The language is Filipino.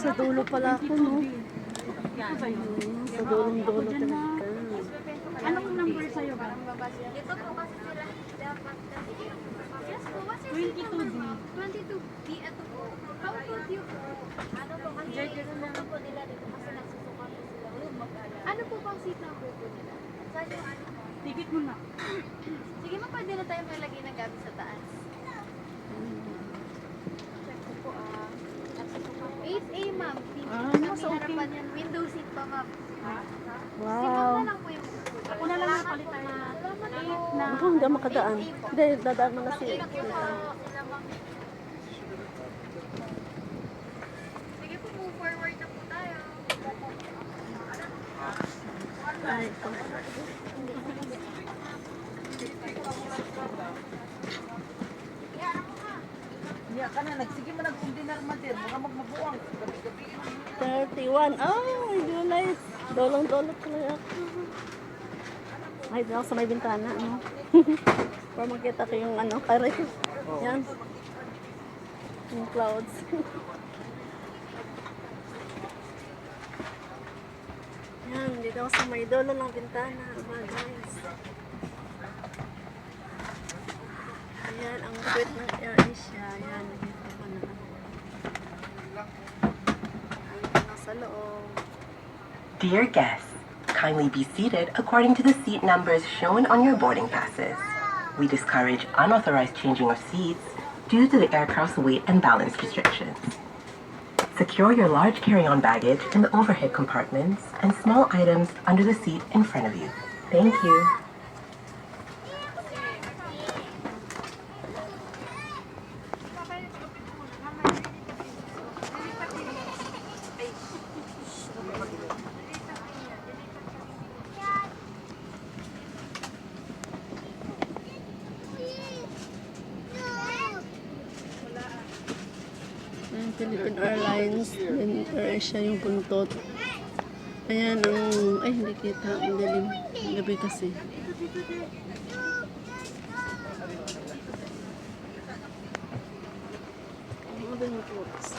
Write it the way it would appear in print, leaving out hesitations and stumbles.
Sa dulo pala ako, no? Sa dulong-dulo talaga. Anong number sa'yo ba? Ito po kasi sila dapat kasi. Yes po, what's your 22D. 22D, ito po. How would you po? Ano po kasi susuko po nila dito kasi nagsusuka po sila. Ano po bang seat number po nila? Saan yung ano? Tikit mo na. Sige ma, pwede na tayo malagay ng gabi sa taas. Check ko po 8A ma'am. mas okay. Harapan yan. Window seat pa ma'am. Wow. Simple na lang po yung Ako na lang napalit tayo. na. Ako, hindi ako makadaan. Hindi, dadaan mo na si... Sige po, move forward na po tayo. Ay, Niya ka na, nagsige mo nag-kundinar madir, mga magmabuang, gabi-gabi. 31. Oh, hindi na nice. Dolong-dolong talaga ako. Ay, dito ako sa may bintana, ano? Para makita ko yung ano, kare. Yan. Yung clouds. Yan, dito ako sa may dolo ng bintana. Aba, guys. Ayan, ang sweet ng Air Asia. Ayan, dito ko na. Ayan, nasa loob. Dear guests, kindly be seated according to the seat numbers shown on your boarding passes. We discourage unauthorized changing of seats due to the aircraft's weight and balance restrictions. Secure your large carry-on baggage in the overhead compartments and small items under the seat in front of you. Thank you. Ayan, Philippine Airlines, then AirAsia yung buntot. Ayan ang, ay hindi kita, ang dilim, gabi kasi. Ano ba yung clothes?